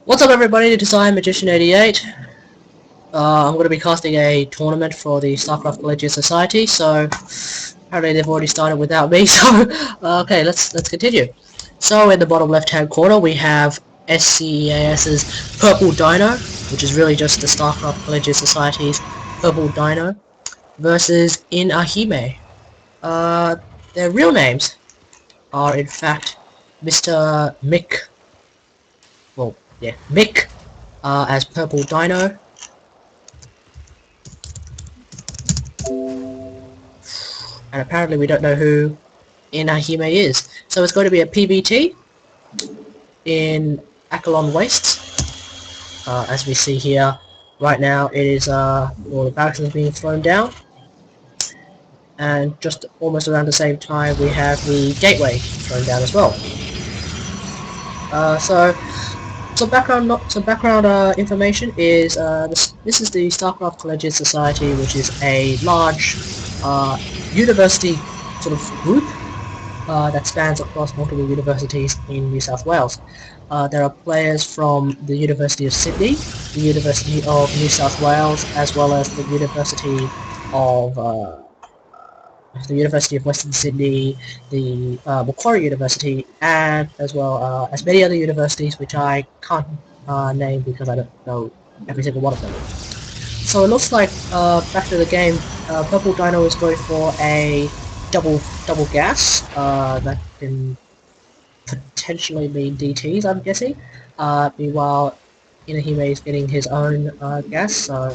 What's up everybody, this is Magician88. I'm going to be casting a tournament for the StarCraft Collegiate Society, so apparently they've already started without me, so okay, let's continue. So in the bottom left hand corner we have SCEAS's PurpleDino, which is really just the StarCraft Collegiate Society's PurpleDino, versus NvGTR. Their real names are in fact Mr. Mick as PurpleDino, and apparently we don't know who NvGTR is. So it's going to be a PBT in Akalon Wastes. As we see here, right now it is, well, the barracks is being thrown down, and just almost around the same time we have the gateway thrown down as well. Some background information is this is the StarCraft Collegiate Society, which is a large university sort of group that spans across multiple universities in New South Wales. There are players from the University of Sydney, the University of New South Wales, as well as the University of Western Sydney, the Macquarie University, and as well as many other universities which I can't name because I don't know every single one of them. So it looks like, back to the game, PurpleDino is going for a double gas that can potentially mean DTs, I'm guessing. Meanwhile, NvGTR is getting his own gas, so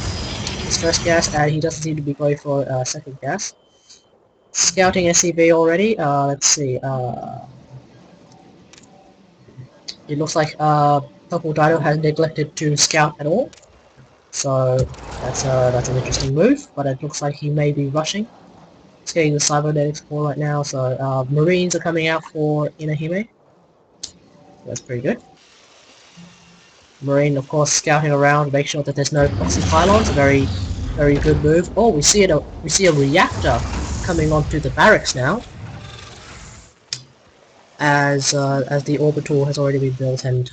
his first gas, and he doesn't seem to be going for a second gas. Scouting SCV already. Let's see. It looks like PurpleDino has neglected to scout at all, so that's an interesting move. But it looks like he may be rushing. He's getting the cybernetics core right now, so Marines are coming out for NvGTR. That's pretty good. Marine, of course, scouting around, make sure that there's no proxy pylons. Very good move. Oh, we see a reactor coming onto the barracks now, as the orbital has already been built, and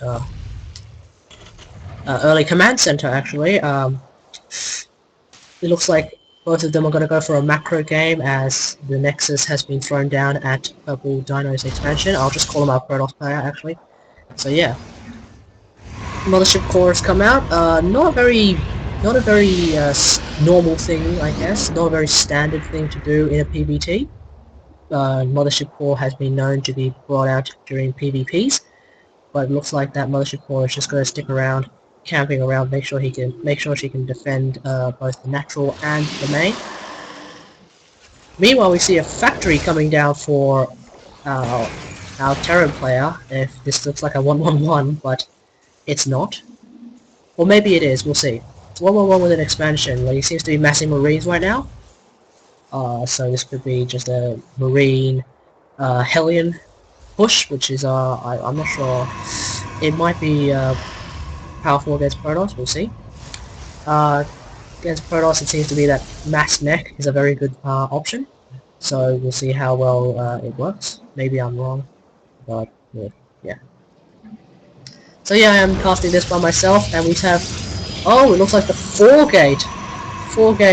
early command center actually. It looks like both of them are going to go for a macro game, as the Nexus has been thrown down at PurpleDino's expansion. I'll just call him our Protoss player actually. So yeah, Mothership core has come out. Not a very normal thing, I guess. Not a very standard thing to do in a PBT. Mothership core has been known to be brought out during PvPs, but it looks like that Mothership core is just going to stick around, camping around, make sure she can defend both the natural and the main. Meanwhile, we see a factory coming down for our Terran player. If this looks like a 1-1-1, but it's not. Or maybe it is. We'll see. It's 1-1-1 with an expansion, where he seems to be massing Marines right now. So this could be just a Marine Hellion push, which is I'm not sure. It might be powerful against Protoss. We'll see. Against Protoss, it seems to be that mass mech is a very good option. So we'll see how well it works. Maybe I'm wrong, but yeah. So yeah, I am casting this by myself, and we have. Oh, it looks like the 4-gate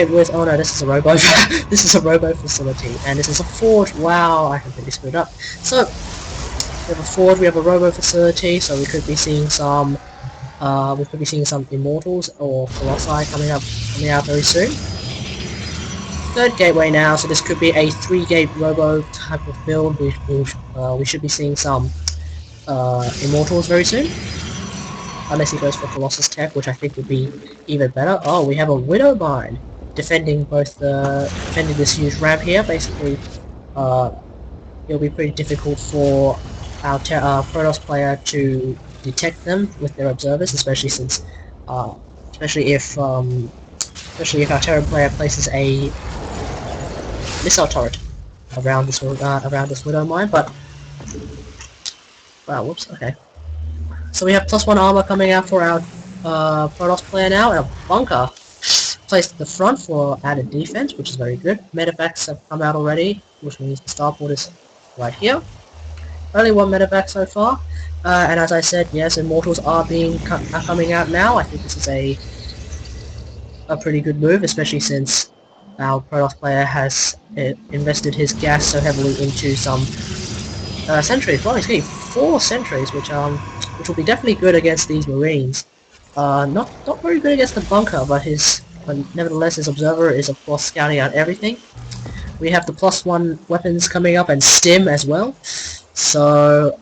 with, oh no, this is a robo, this is a robo facility, and this is a forge. Wow, I completely screwed up. So, we have a forge, we have a robo facility, so we could be seeing some, Immortals or Colossi coming out very soon. Third gateway now, so this could be a 3-gate robo type of build. We should be seeing some, Immortals very soon. Unless he goes for Colossus Tech, which I think would be even better. Oh, we have a Widow Mine defending this huge ramp here. Basically, it'll be pretty difficult for our Protoss player to detect them with their observers, especially if our Terran player places a missile turret around this Widow Mine. But wow, whoops. Okay. So we have +1 armor coming out for our Protoss player now, and a bunker placed at the front for added defense, which is very good. Medevacts have come out already, which means the starport is right here. only one medevac so far. And as I said, yes, Immortals are coming out now. I think this is a pretty good move, especially since our Protoss player has invested his gas so heavily into some sentries. Well, he's getting 4 sentries, which will be definitely good against these Marines. Not very good against the bunker, but nevertheless his observer is of course scouting out everything. We have the +1 weapons coming up and stim as well. So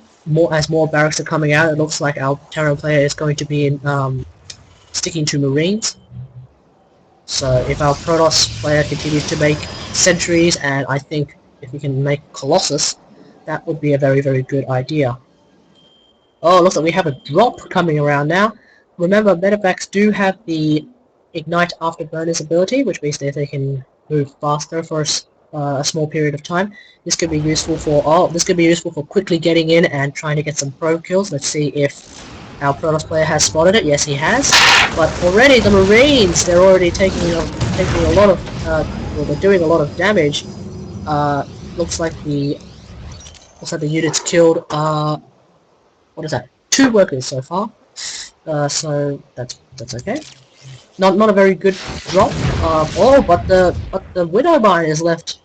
as more barracks are coming out, it looks like our Terran player is going to be sticking to Marines. So if our Protoss player continues to make sentries, and I think if we can make Colossus, that would be a very, very good idea. Oh, it looks like we have a drop coming around now. Remember, medevacs do have the Ignite Afterburners ability, which means that they can move faster for a small period of time. This could be useful for quickly getting in and trying to get some probe kills. Let's see if our Protoss player has spotted it. Yes, he has. But already the Marines, they're already taking a lot of well, they're doing a lot of damage. Looks like the unit's killed what is that? 2 workers so far. So that's okay. Not a very good drop. But the Widow Mine is left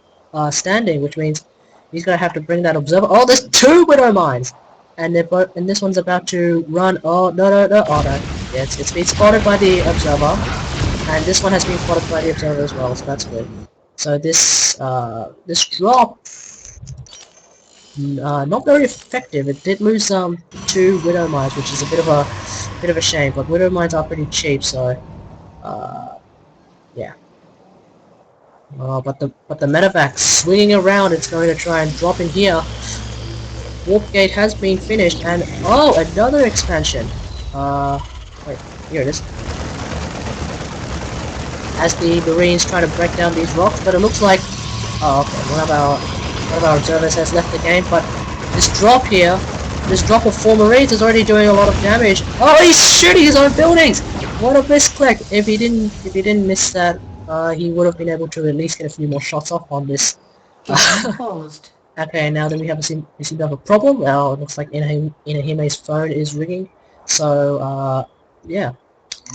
standing, which means he's gonna have to bring that observer. Oh, there's 2 Widow Mines, and this one's about to run. Oh no! Oh no! Yeah, it's been spotted by the observer, and this one has been spotted by the observer as well. So that's good. So this drop. Not very effective. It did lose 2 Widow Mines, which is a bit of a shame. But Widow Mines are pretty cheap, so yeah. But the medevac swinging around. It's going to try and drop in here. Warp Gate has been finished, and oh, another expansion. Wait, here it is. As the Marines try to break down these rocks, but it looks like okay, one of our observers has left the game, but this drop here, this drop of 4 Marines is already doing a lot of damage. Oh, he's shooting his own buildings! What a misclick! If he didn't miss that, he would have been able to at least get a few more shots off on this. Okay, now then we seem to have a problem. Well, it looks like Inahime's phone is ringing. So, yeah.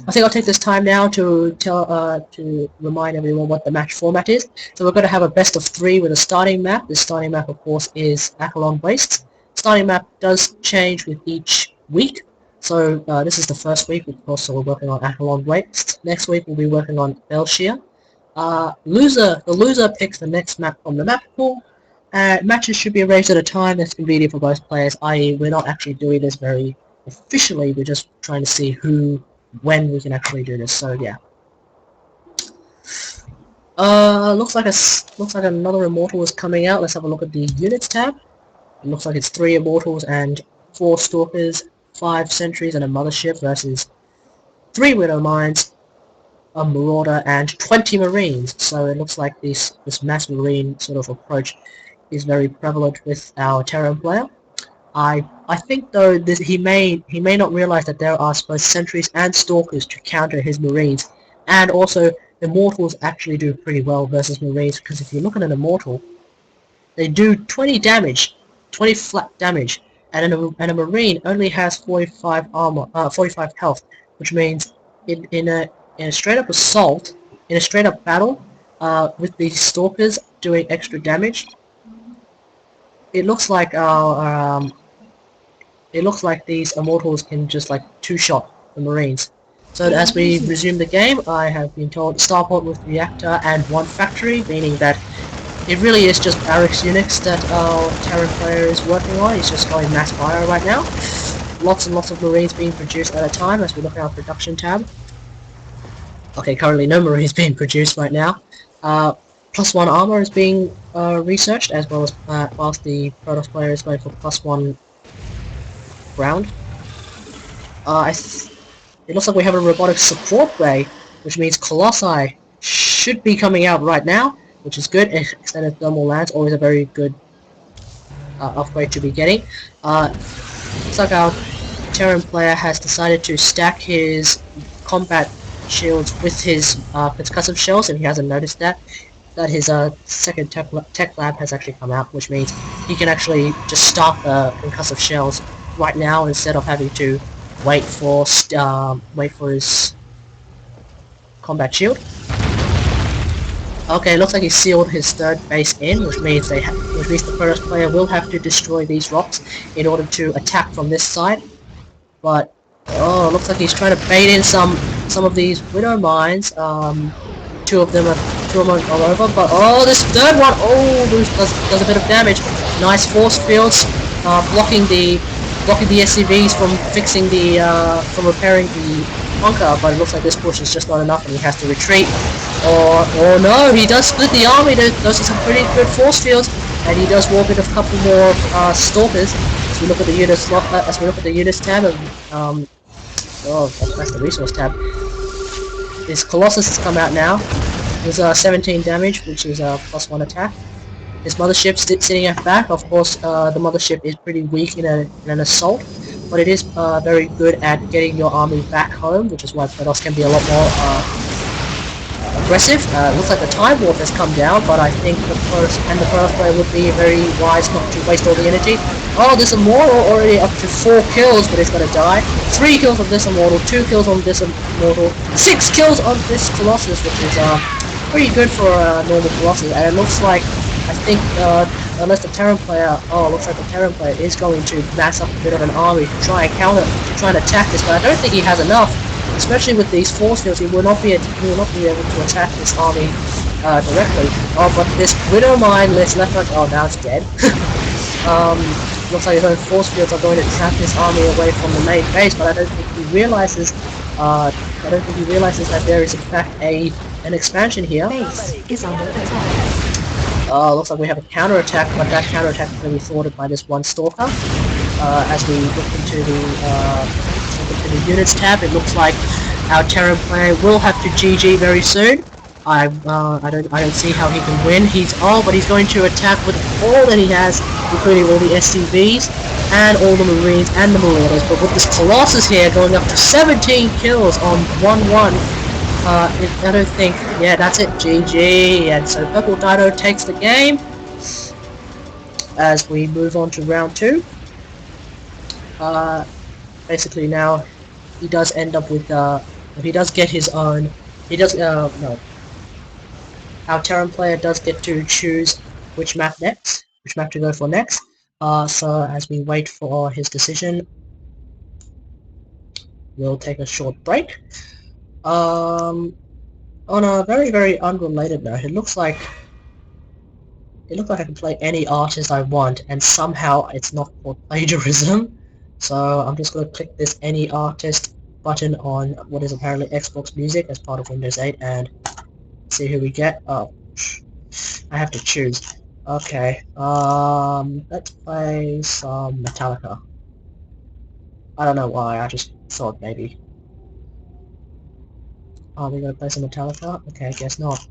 I think I'll take this time now to remind everyone what the match format is. So we're going to have a best of 3 with a starting map. This starting map, of course, is Acheron Wastes. Starting map does change with each week. So this is the first week, of course, so we're working on Acheron Wastes. Next week we'll be working on Belshire. The loser picks the next map from the map pool. Matches should be arranged at a time that's convenient for both players, i.e. we're not actually doing this very officially, we're just trying to see when we can actually do this. So yeah. Looks like another Immortal is coming out. Let's have a look at the Units tab. It looks like it's 3 Immortals and 4 Stalkers, 5 Sentries and a Mothership versus 3 Widow Mines, a Marauder and 20 Marines. So it looks like this mass Marine sort of approach is very prevalent with our Terran player. I think though he may not realize that there are both Sentries and Stalkers to counter his Marines, and also Immortals actually do pretty well versus Marines, because if you look at an Immortal, they do 20 damage, 20 flat damage, and a Marine only has 45 armor, 45 health, which means in a straight up assault, in a straight up battle, with the Stalkers doing extra damage, it looks like these Immortals can just like 2-shot the Marines. So as we resume the game, I have been told starport with reactor and 1 factory, meaning that it really is just barracks units that our Terran player is working on. He's just going mass fire right now. Lots and lots of Marines being produced at a time as we look at our production tab. Okay, currently no Marines being produced right now. +1 armor is being researched, as well as whilst the Protoss player is going for +1 ground. It looks like we have a robotic support bay, which means Colossi should be coming out right now, which is good. Extended thermal lance, always a very good upgrade to be getting. Looks like our Terran player has decided to stack his combat shields with his concussive shells, and he hasn't noticed that. that his second tech lab has actually come out, which means he can actually just start the concussive shells right now instead of having to wait for his combat shield. Okay, looks like he sealed his third base in, which means the first player will have to destroy these rocks in order to attack from this side. But oh, looks like he's trying to bait in some of these widow mines. Two of them are all over. But oh, this third one, oh, does a bit of damage. Nice force fields, blocking the SCVs from fixing from repairing the bunker. But it looks like this push is just not enough, and he has to retreat. Or no, he does split the army. Those are some pretty good force fields, and he does walk in a couple more stalkers. As we look at the units tab, and that's the resource tab. His Colossus has come out now. There's 17 damage, which is +1 attack. His mothership sitting at back. Of course, the mothership is pretty weak in an assault, but it is very good at getting your army back home, which is why Kratos can be a lot more aggressive. Looks like the Time Warp has come down, but I think the first player would be very wise not to waste all the energy. Oh, this Immortal already up to 4 kills, but he's gonna die. 3 kills on this Immortal, 2 kills on this Immortal, 6 kills on this Colossus, which is pretty good for a normal Colossus. And it looks like, I think, unless the Terran player, looks like the Terran player is going to mass up a bit of an army to try and attack this, but I don't think he has enough. Especially with these force fields, he will not be able to attack this army directly. Oh, but this Widow Mine left right. Oh, now it's dead. Looks like his own force fields are going to trap this army away from the main base, but I don't think he realizes. That there is in fact an expansion here. Base is under attack. Looks like we have a counterattack, but that counterattack is going to be thwarted by this one stalker. As we look into the units tab, it looks like our Terran player will have to GG very soon. I don't see how he can win. But he's going to attack with all that he has, including all the SCVs and all the Marines and the Marauders. But with this Colossus here going up to 17 kills on 1-1, I don't think. Yeah, that's it. GG. And so PurpleDino takes the game. As we move on to round 2. Basically now he does end up with he does get his own. He does no. Our Terran player does get to choose which map to go for next. So as we wait for his decision, we'll take a short break. On a very, very unrelated note, it looks like I can play any artist I want, and somehow it's not called plagiarism. So I'm just going to click this any artist button on what is apparently Xbox Music as part of Windows 8 and see who we get. Oh, I have to choose. Okay, let's play some Metallica. I don't know why, I just thought maybe. Are we going to play some Metallica? Okay, I guess not.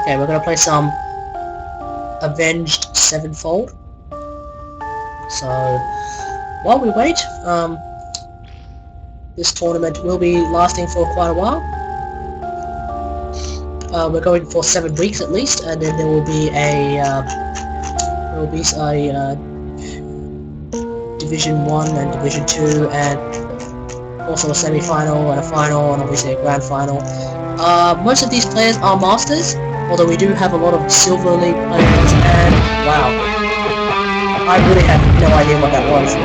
Okay, we're gonna play some Avenged Sevenfold. So, while we wait, this tournament will be lasting for quite a while. We're going for 7 weeks at least, and then there will be a Division 1 and Division 2, and also a semi-final and a final, and obviously a grand final. Most of these players are masters, although we do have a lot of Silver League players, and wow, I really had no idea what that was.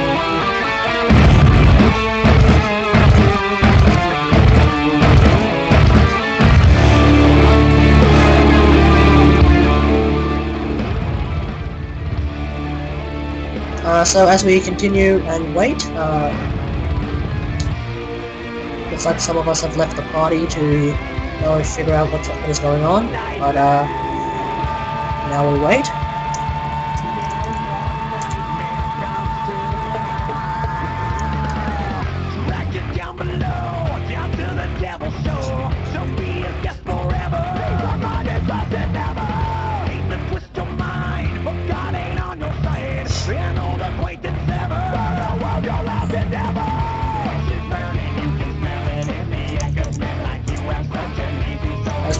So as we continue and wait, looks like some of us have left the party to go and figure out what is going on, but now we wait.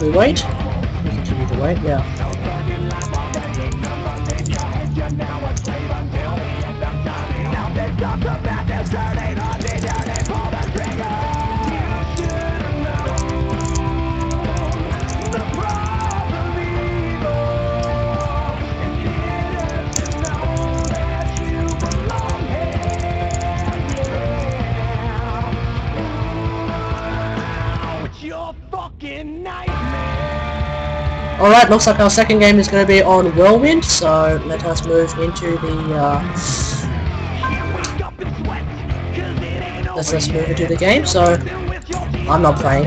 we wait. We continue to wait, yeah. Alright, looks like our second game is going to be on Whirlwind, so let us move into the, game, so I'm not playing.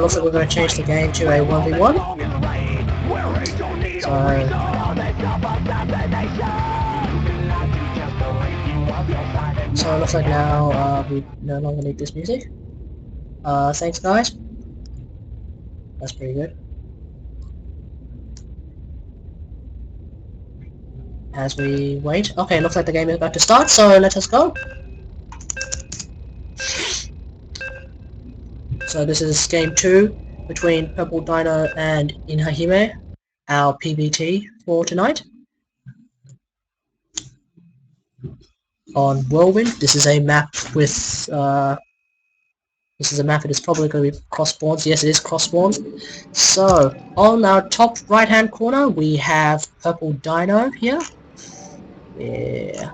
Looks like we're going to change the game to a 1v1. So it looks like now we no longer need this music. Thanks guys. That's pretty good. As we wait. Okay, looks like the game is about to start, so let us go. So this is game 2 between PurpleDino and NvGTR, our PBT for tonight. On Whirlwind, this is a map with that is probably going to be cross spawns. Yes, it is cross spawns. So on our top right hand corner we have PurpleDino here. Yeah.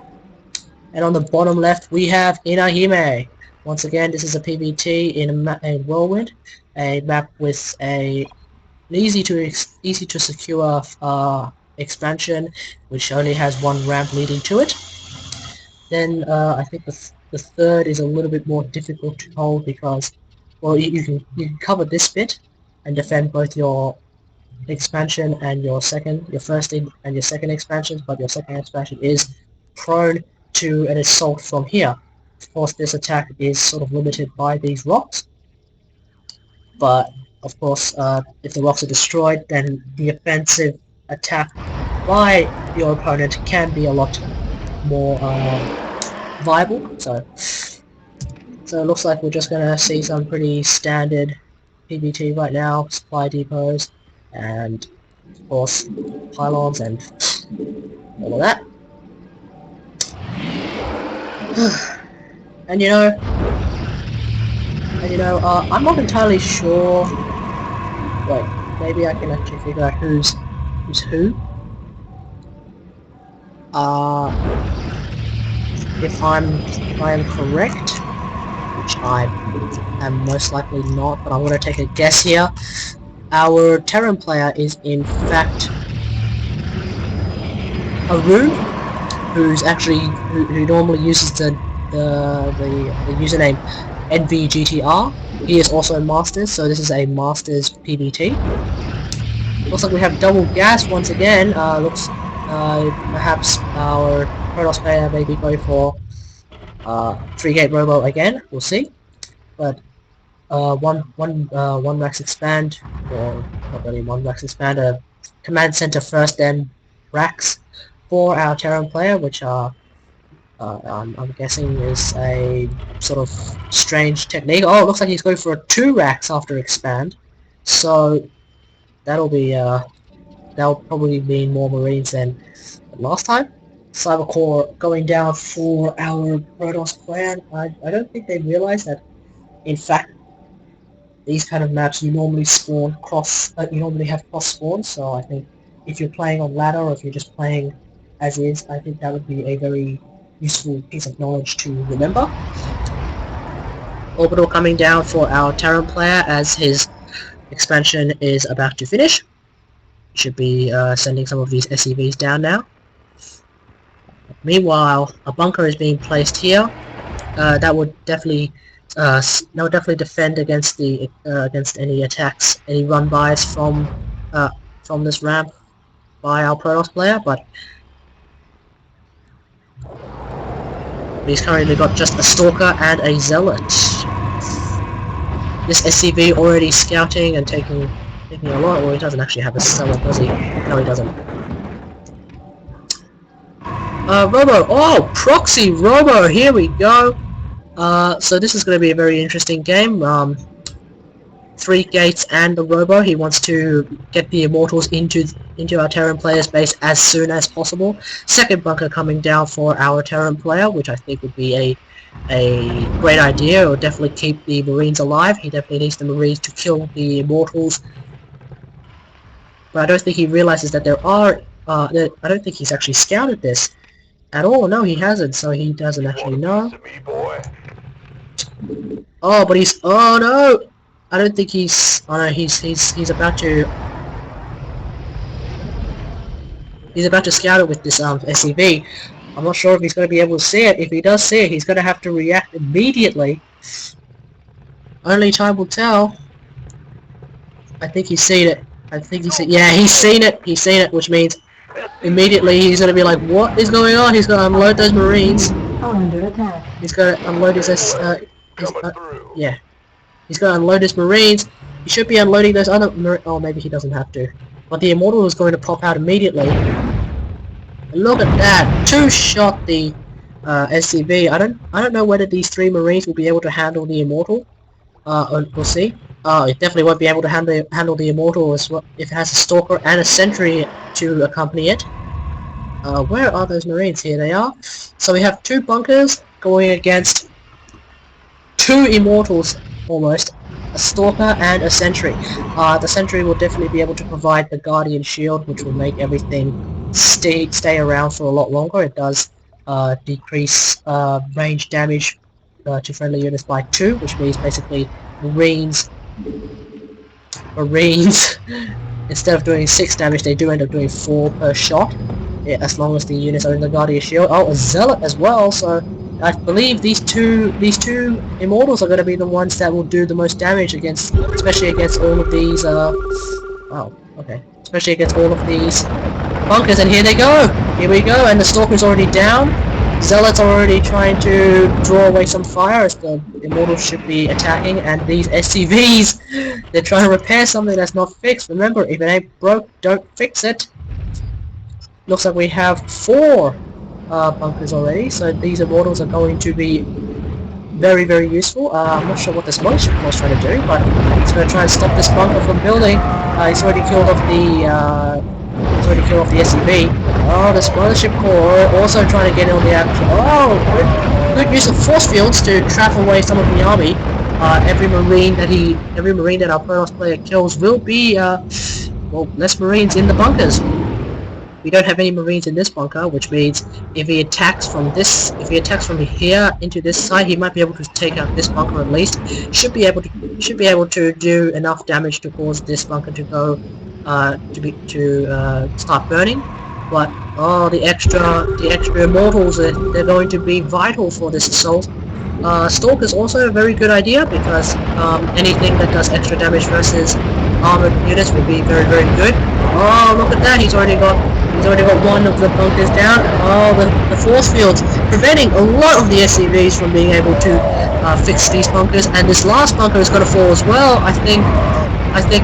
And on the bottom left we have NvGTR. Once again, this is a PBT in a Whirlwind, a map with an easy to secure expansion, which only has one ramp leading to it. Then I think the third is a little bit more difficult to hold because, well, you can cover this bit and defend both your expansion and your first and your second expansions, but your second expansion is prone to an assault from here. Of course, this attack is sort of limited by these rocks, but of course, if the rocks are destroyed, then the offensive attack by your opponent can be a lot more viable. So it looks like we're just gonna see some pretty standard PBT right now, supply depots, and of course pylons and all of that. And you know, I'm not entirely sure. Wait, maybe I can actually figure out who's who. If I am correct, which I am most likely not, but I'm going to take a guess here. Our Terran player is in fact Arun, who's actually who normally uses the username NvGTR. He is also a Masters, so this is a Masters PBT. Looks like we have double gas once again. Perhaps our Protoss player may be going for 3-gate robo again. We'll see. But one max expand, or not really one max expand, a command center first, then racks for our Terran player, which are I'm guessing is a sort of strange technique. Oh, it looks like he's going for 2 racks after expand. So that'll probably mean more Marines than last time. Cybercore going down for our Protoss player. I don't think they realize that, in fact, these kind of maps you normally spawn you normally have cross spawns. So I think if you're playing on ladder or if you're just playing as is, I think that would be a very useful piece of knowledge to remember. Orbital coming down for our Terran player as his expansion is about to finish. Should be sending some of these SCVs down now. Meanwhile, a bunker is being placed here. That would definitely defend against the against any attacks, any run-bys from this ramp by our Protoss player. But he's currently got just a Stalker and a Zealot. This SCV already scouting and taking a lot. Well, he doesn't actually have a Zealot, does he? No, he doesn't. Robo! Oh! Proxy Robo! Here we go! So this is going to be a very interesting game. 3 gates and the robo. He wants to get the immortals into our Terran player's base as soon as possible. Second bunker coming down for our Terran player, which I think would be a great idea. It will definitely keep the Marines alive. He definitely needs the Marines to kill the immortals. But I don't think he realizes that there are... I don't think he's actually scouted this at all. No, he hasn't, so he doesn't actually know. Oh, but he's... Oh, no! I don't think he's... Oh, no, he's about to... He's about to scout it with this SCV. I'm not sure if he's going to be able to see it. If he does see it, he's going to have to react immediately. Only time will tell. I think he's seen it. I think he's seen... Yeah, he's seen it. He's seen it, which means immediately he's going to be like, what is going on? He's going to unload those Marines. Under attack. He's going to unload his... yeah. He's going to unload his Marines. He should be unloading those other... Oh, maybe he doesn't have to. But the Immortal is going to pop out immediately. Look at that! 2-shot the SCV. I don't know whether these 3 Marines will be able to handle the Immortal. We'll see. It definitely won't be able to handle the Immortal as well if it has a Stalker and a Sentry to accompany it. Where are those Marines? Here they are. So we have 2 bunkers going against 2 Immortals, almost. A Stalker and a Sentry. The Sentry will definitely be able to provide the Guardian Shield, which will make everything stay around for a lot longer. It does decrease range damage to friendly units by 2, which means basically Marines instead of doing 6 damage, they do end up doing 4 per shot, as long as the units are in the Guardian Shield. Oh, a Zealot as well, so I believe these two Immortals are going to be the ones that will do the most damage against, especially against all of these, especially against all of these bunkers, and here they go! Here we go, and the Stalker's already down. Zealots are already trying to draw away some fire as the Immortals should be attacking, and these SCVs, they're trying to repair something that's not fixed. Remember, if it ain't broke, don't fix it. Looks like we have 4 bunkers already, so these Immortals are going to be very, very useful. I'm not sure what this Mothership was trying to do, but he's going to try and stop this bunker from building. He's already killed off the SCV. Oh, this Mothership Core also trying to get in on the action. Oh, good use of force fields to trap away some of the army. Every marine that our Protoss player kills will be less Marines in the bunkers. We don't have any Marines in this bunker, which means if he attacks from here into this side, he might be able to take out this bunker at least. Should be able to do enough damage to cause this bunker to go start burning. But the extra Immortals, they're going to be vital for this assault. Stalk is also a very good idea because anything that does extra damage versus armored units will be very, very good. Oh, look at that! He's already got one of the bunkers down. Oh, the force fields preventing a lot of the SCVs from being able to fix these bunkers, and this last bunker is going to fall as well. I think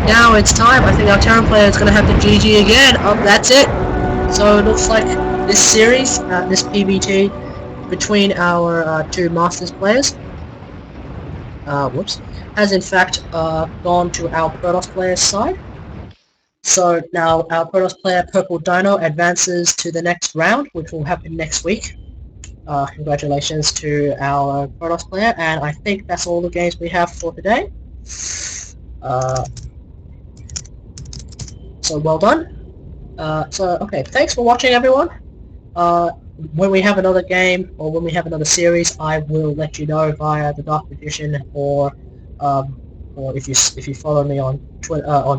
now it's time. I think our Terran player is going to have to GG again. Oh, that's it. So it looks like this series, this PvT between our 2 Masters players, has in fact gone to our Protoss player's side. So now our Protoss player PurpleDino advances to the next round, which will happen next week. Congratulations to our Protoss player, and I think that's all the games we have for today. So well done. Okay, thanks for watching, everyone. When we have another game or when we have another series, I will let you know via the Dark Magician, or if you follow me on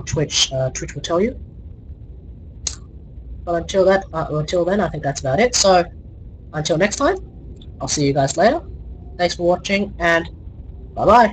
Twitch, Twitch will tell you. But until then, I think that's about it. So until next time, I'll see you guys later. Thanks for watching, and bye bye.